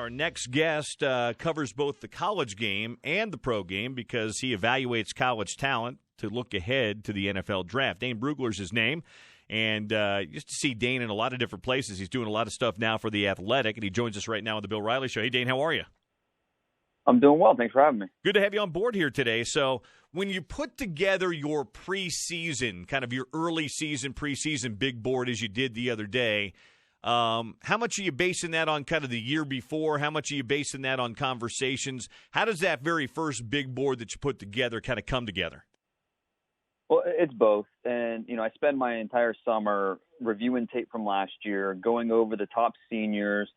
Our next guest covers both the college game and the pro game because he evaluates college talent to look ahead to the NFL draft. Dane Brugler is his name, and just to see Dane in a lot of different places. He's doing a lot of stuff now for The Athletic, and he joins us right now on the Bill Riley Show. Hey, Dane, how are you? I'm doing well. Thanks for having me. Good to have you on board here today. So when you put together your preseason, kind of your early season, preseason big board as you did the other day, how much are you basing that on kind of the year before? How much are you basing that on conversations? How does that very first big board that you put together kind of come together? Well, it's both. And, I spend my entire summer reviewing tape from last year, going over the top seniors,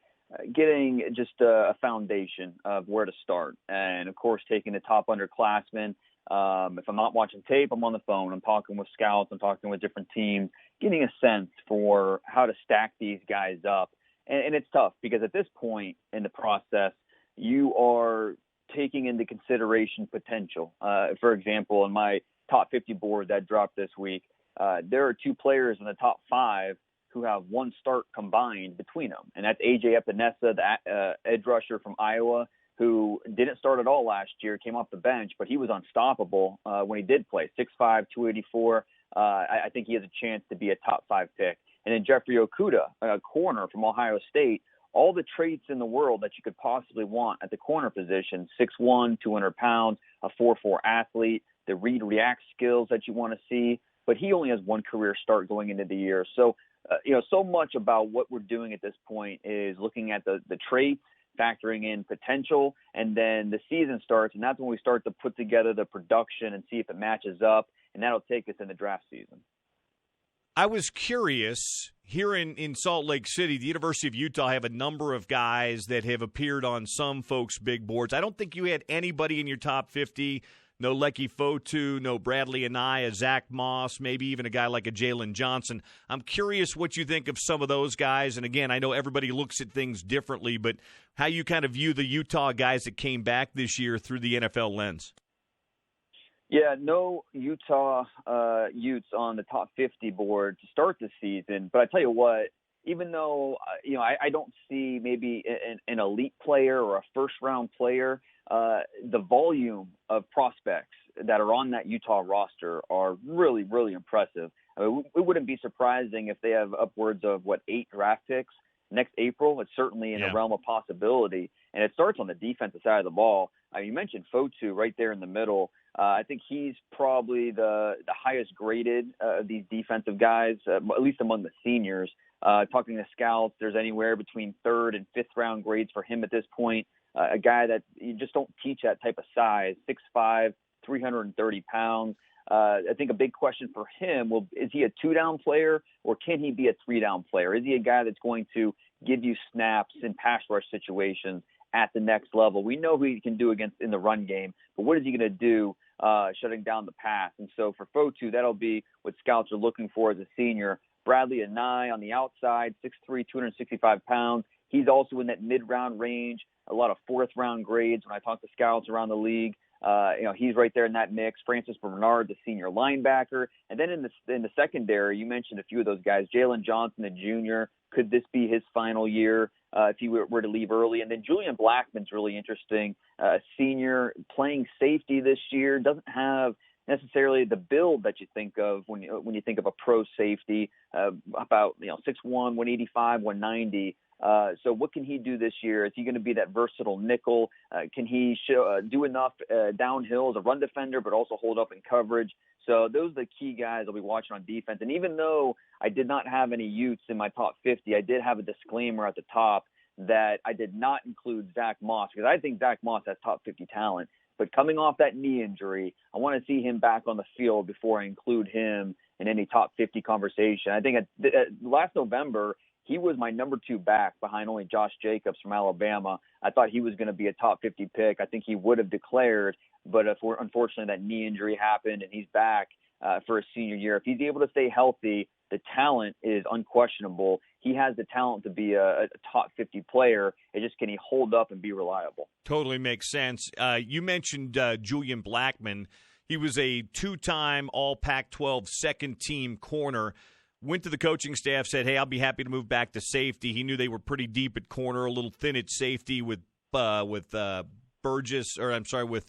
getting just a foundation of where to start. And, of course, taking the top underclassmen. If I'm not watching tape, I'm on the phone. I'm talking with scouts. I'm talking with different teams, getting a sense for how to stack these guys up. And it's tough because at this point in the process, you are taking into consideration potential. For example, in my top 50 board that dropped this week, there are two players in the top 5 who have one start combined between them. And that's A.J. Epinesa, the edge rusher from Iowa, who didn't start at all last year, came off the bench, but he was unstoppable when he did play. 6'5", 284. I think he has a chance to be a top 5 pick. And then Jeffrey Okudah, a corner from Ohio State, all the traits in the world that you could possibly want at the corner position, 6'1", 200 pounds, a 4'4" athlete, the read-react skills that you want to see. But he only has one career start going into the year. So, so much about what we're doing at this point is looking at the traits, factoring in potential, and then the season starts, and that's when we start to put together the production and see if it matches up, and that'll take us in the draft season. I was curious, here in Salt Lake City, the University of Utah have a number of guys that have appeared on some folks' big boards. I don't think you had anybody in your top 50. No Lecky Fotu, no Bradley Anaya, Zach Moss, maybe even a guy like a Jalen Johnson. I'm curious what you think of some of those guys. And, again, I know everybody looks at things differently, but how you kind of view the Utah guys that came back this year through the NFL lens. Yeah, no Utah Utes on the top 50 board to start the season. But I tell you what, even though, I don't see maybe an elite player or a first-round player, the volume of prospects that are on that Utah roster are really, really impressive. I mean, it wouldn't be surprising if they have upwards of, 8 draft picks next April. It's certainly in the realm of possibility. And it starts on the defensive side of the ball. You mentioned Fotu right there in the middle. I think he's probably the highest graded of these defensive guys, at least among the seniors. Talking to scouts, there's anywhere between 3rd and 5th round grades for him at this point. A guy that you just don't teach that type of size, 6'5", 330 pounds. I think a big question for him is he a 2-down player or can he be a 3-down player? Is he a guy that's going to give you snaps in pass rush situations at the next level? We know who he can do in the run game, but what is he going to do shutting down the pass? And so for Fotu, that'll be what scouts are looking for as a senior. Bradley Anaya on the outside, 6'3", 265 pounds. He's also in that mid-round range, a lot of 4th-round grades when I talk to scouts around the league. He's right there in that mix. Francis Bernard, the senior linebacker. And then in the secondary, you mentioned a few of those guys. Jalen Johnson, the junior. Could this be his final year if he were to leave early? And then Julian Blackmon's really interesting. Senior, playing safety this year. Doesn't have necessarily the build that you think of when you think of a pro safety, about 6'1", 185, 190. So what can he do this year? Is he going to be that versatile nickel? Can he do enough downhill as a run defender, but also hold up in coverage? So those are the key guys I'll be watching on defense. And even though I did not have any Utes in my top 50, I did have a disclaimer at the top that I did not include Zach Moss because I think Zach Moss has top 50 talent. But coming off that knee injury, I want to see him back on the field before I include him in any top 50 conversation. I think last November, he was my number 2 back behind only Josh Jacobs from Alabama. I thought he was going to be a top 50 pick. I think he would have declared, but unfortunately that knee injury happened and he's back for a senior year. If he's able to stay healthy, the talent is unquestionable. He has the talent to be a top 50 player. It's just, can he hold up and be reliable? Totally makes sense. You mentioned Julian Blackmon. He was a 2-time All Pac-12 second-team corner. went to the coaching staff, said, "Hey, I'll be happy to move back to safety." He knew they were pretty deep at corner, a little thin at safety with Burgess, or I'm sorry, with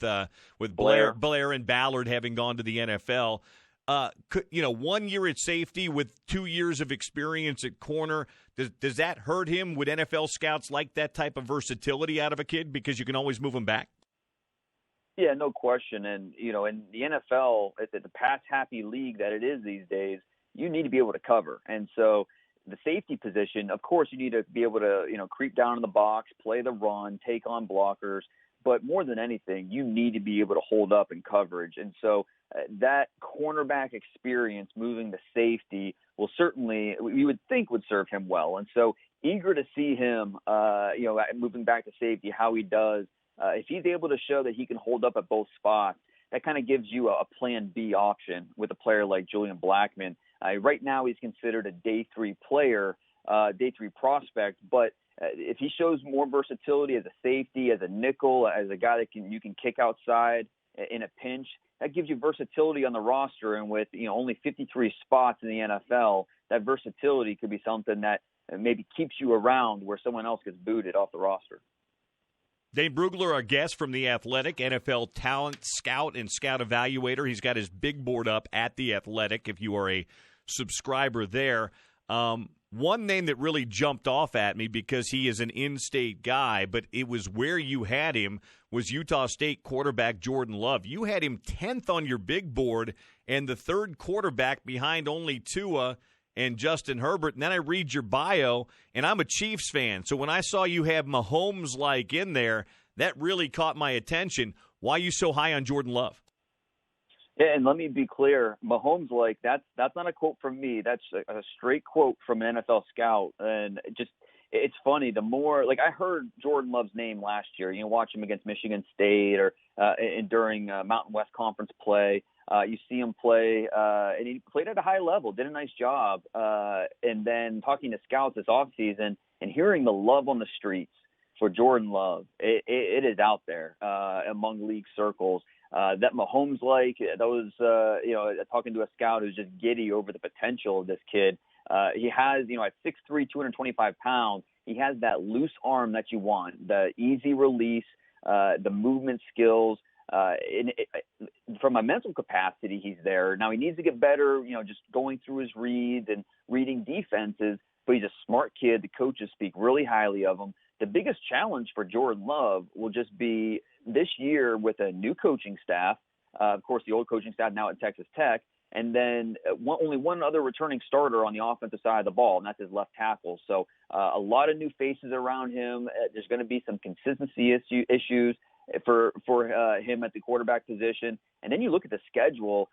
Blair and Ballard having gone to the NFL. 1 year at safety with 2 years of experience at corner, does that hurt him? Would NFL scouts like that type of versatility out of a kid because you can always move him back? Yeah, no question. And, in the NFL, it's the pass-happy league that it is these days, you need to be able to cover. And so the safety position, of course, you need to be able to, creep down in the box, play the run, take on blockers. But more than anything, you need to be able to hold up in coverage. And so that cornerback experience moving to safety will certainly, we would think, would serve him well. And so eager to see him, moving back to safety, how he does. If he's able to show that he can hold up at both spots, that kind of gives you a plan B option with a player like Julian Blackmon. Right now he's considered a day 3 player, day 3 prospect, but if he shows more versatility as a safety, as a nickel, as a guy that you can kick outside in a pinch, that gives you versatility on the roster. And with only 53 spots in the NFL, that versatility could be something that maybe keeps you around where someone else gets booted off the roster. Dane Brugler, our guest from The Athletic, NFL talent scout and scout evaluator. He's got his big board up at The Athletic if you are a subscriber there. One name that really jumped off at me because he is an in-state guy, but it was where you had him, was Utah State quarterback Jordan Love. You had him 10th on your big board and the third quarterback behind only Tua and Justin Herbert. And then I read your bio, and I'm a Chiefs fan. So when I saw you have Mahomes-like in there, that really caught my attention. Why are you so high on Jordan Love? Yeah, and let me be clear, Mahomes-like, that's not a quote from me. That's a straight quote from an NFL scout. And it's funny, the more, I heard Jordan Love's name last year, watch him against Michigan State or during Mountain West Conference play. You see him play, and he played at a high level, did a nice job. And then talking to scouts this offseason and hearing the love on the streets for Jordan Love, it is out there among league circles. That Mahomes talking to a scout who's just giddy over the potential of this kid. He has, at 6'3", 225 pounds, he has that loose arm that you want, the easy release, the movement skills. From a mental capacity, he's there. Now he needs to get better, just going through his reads and reading defenses, but he's a smart kid. The coaches speak really highly of him. The biggest challenge for Jordan Love will just be this year with a new coaching staff, of course, the old coaching staff now at Texas Tech, and then only one other returning starter on the offensive side of the ball, and that's his left tackle. So a lot of new faces around him. There's going to be some consistency issues for him at the quarterback position. And then you look at the schedule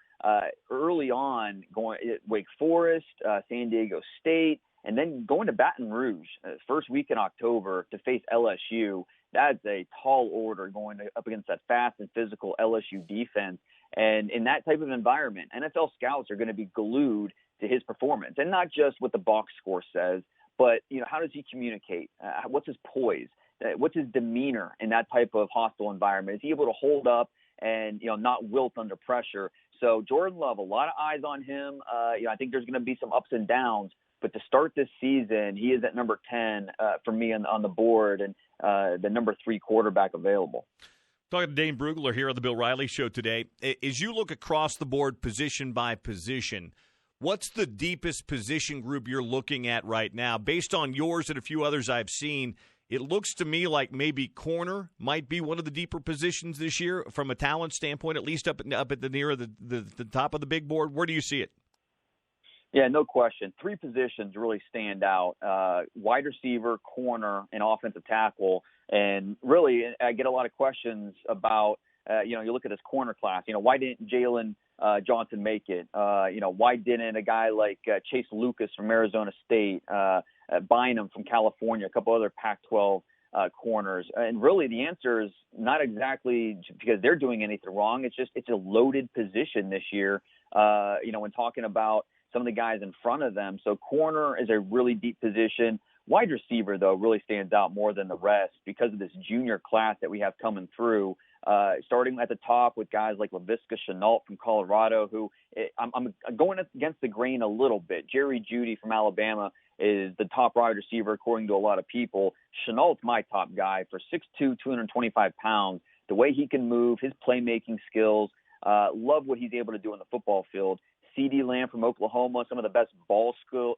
early on, going Wake Forest, San Diego State, and then going to Baton Rouge, first week in October to face LSU. That's a tall order going up against that fast and physical LSU defense. And in that type of environment, NFL scouts are going to be glued to his performance. And not just what the box score says, but, how does he communicate? What's his poise? What's his demeanor in that type of hostile environment? Is he able to hold up and, not wilt under pressure? So Jordan Love, a lot of eyes on him. I think there's going to be some ups and downs. But to start this season, he is at number 10 for me on the board and the number 3 quarterback available. Talking to Dane Brugler here on the Bill Riley Show today. As you look across the board position by position, what's the deepest position group you're looking at right now? Based on yours and a few others I've seen, it looks to me like maybe corner might be one of the deeper positions this year from a talent standpoint, at least up at the near the top of the big board. Where do you see it? Yeah, no question. 3 positions really stand out, wide receiver, corner, and offensive tackle. And really, I get a lot of questions about, you look at this corner class, why didn't Jalen Johnson make it? Why didn't a guy like Chase Lucas from Arizona State, Bynum from California, a couple other Pac-12 corners? And really the answer is not exactly because they're doing anything wrong. It's a loaded position this year, when talking about some of the guys in front of them. So corner is a really deep position. Wide receiver, though, really stands out more than the rest because of this junior class that we have coming through. starting at the top with guys like Laviska Shenault from Colorado, who I'm going against the grain a little bit. Jerry Jeudy from Alabama is the top wide receiver according to a lot of people. Chenault's my top guy for 6'2", 225 pounds. The way he can move, his playmaking skills, love what he's able to do on the football field. CeeDee Lamb from Oklahoma, some of the best ball skills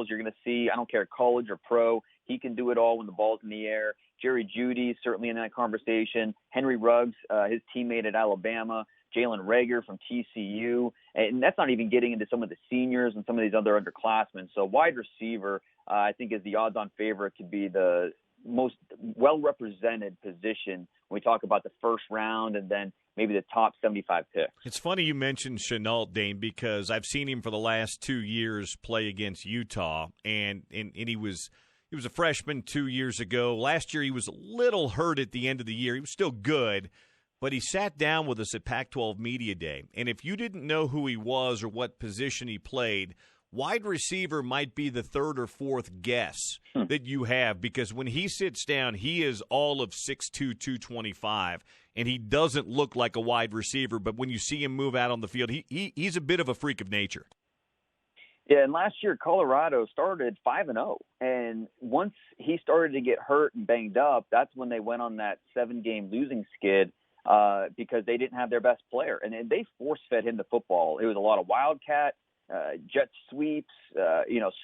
you're going to see. I don't care college or pro. He can do it all when the ball's in the air. Jerry Jeudy, certainly in that conversation. Henry Ruggs, his teammate at Alabama. Jalen Reagor from TCU. And that's not even getting into some of the seniors and some of these other underclassmen. So wide receiver, I think, is the odds-on favorite to be the most well-represented position when we talk about the first round and then maybe the top 75 picks. It's funny you mentioned Shenault, Dane, because I've seen him for the last 2 years play against Utah, and he was a freshman 2 years ago. Last year he was a little hurt at the end of the year. He was still good, but he sat down with us at Pac-12 Media Day, and if you didn't know who he was or what position he played, wide receiver might be the third or fourth guess that you have, because when he sits down, he is all of 6'2", 225, and he doesn't look like a wide receiver, but when you see him move out on the field, he's a bit of a freak of nature. Yeah, and last year Colorado started 5-0, and once he started to get hurt and banged up, that's when they went on that 7-game losing skid because they didn't have their best player, and they force-fed him the football. It was a lot of wildcat, jet sweeps,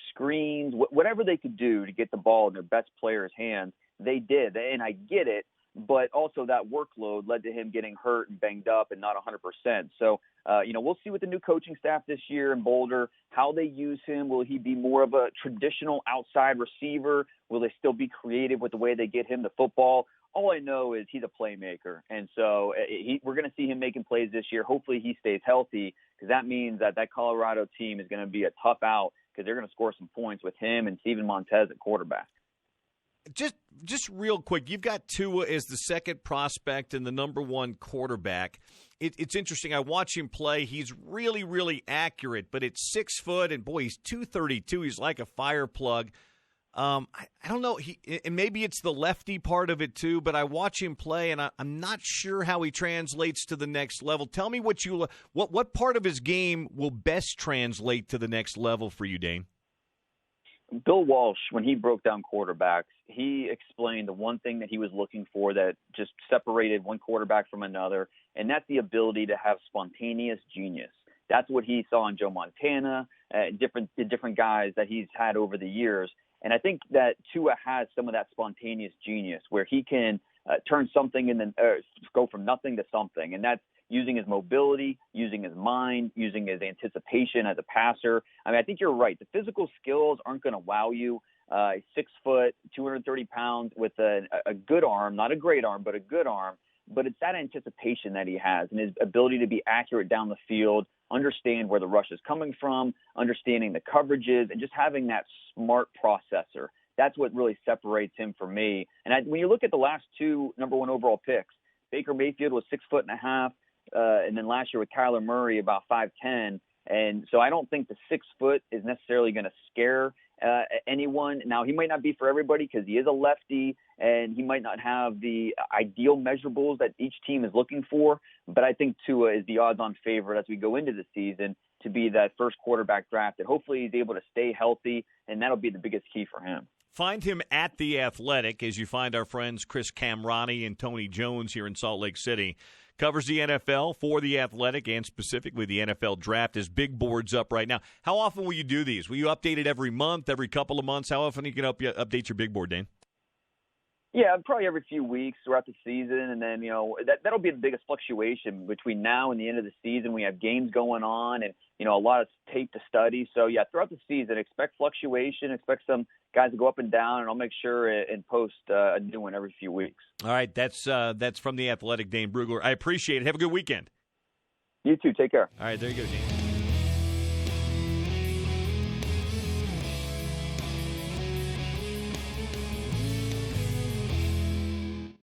screens, whatever they could do to get the ball in their best player's hands, they did. And I get it, but also that workload led to him getting hurt and banged up and not 100%. So, we'll see with the new coaching staff this year in Boulder, how they use him. Will he be more of a traditional outside receiver? Will they still be creative with the way they get him the football? All I know is he's a playmaker, and so we're going to see him making plays this year. Hopefully he stays healthy, because that means that Colorado team is going to be a tough out, because they're going to score some points with him and Steven Montez at quarterback. Just real quick, you've got Tua as the second prospect and the number one quarterback. It's interesting. I watch him play. He's really, really accurate, but at 6 foot, and boy, he's 232. He's like a fire plug. I don't know. And maybe it's the lefty part of it too, but I watch him play, and I'm not sure how he translates to the next level. Tell me what part of his game will best translate to the next level for you, Dane? Bill Walsh, when he broke down quarterbacks, he explained the one thing that he was looking for that just separated one quarterback from another, and that's the ability to have spontaneous genius. That's what he saw in Joe Montana, different guys that he's had over the years. And I think that Tua has some of that spontaneous genius where he can turn something and then go from nothing to something. And that's using his mobility, using his mind, using his anticipation as a passer. I mean, I think you're right. The physical skills aren't going to wow you. 6 foot, 230 pounds with a good arm, not a great arm, but a good arm. But it's that anticipation that he has and his ability to be accurate down the field, understand where the rush is coming from, understanding the coverages, and just having that smart processor. That's what really separates him from me. And when you look at the last two number one overall picks, Baker Mayfield was 6'1.5", and then last year with Kyler Murray about 5'10". And so I don't think the 6 foot is necessarily going to scare anyone. Now, he might not be for everybody because he is a lefty and he might not have the ideal measurables that each team is looking for. But I think Tua is the odds-on favorite as we go into the season to be that first quarterback drafted. Hopefully he's able to stay healthy, and that'll be the biggest key for him. Find him at The Athletic as you find our friends Chris Camrani and Tony Jones here in Salt Lake City. Covers the NFL for The Athletic and specifically the NFL Draft. His big board's up right now. How often will you do these? Will you update it every month, every couple of months? How often are you going to update your big board, Dane? Yeah, probably every few weeks throughout the season. And then, that'll be the biggest fluctuation between now and the end of the season. We have games going on and, a lot of tape to study. So, yeah, throughout the season, expect fluctuation, expect some guys to go up and down, and I'll make sure and post a new one every few weeks. All right, that's from The Athletic, Dane Brugler. I appreciate it. Have a good weekend. You too. Take care. All right, there you go, Dane.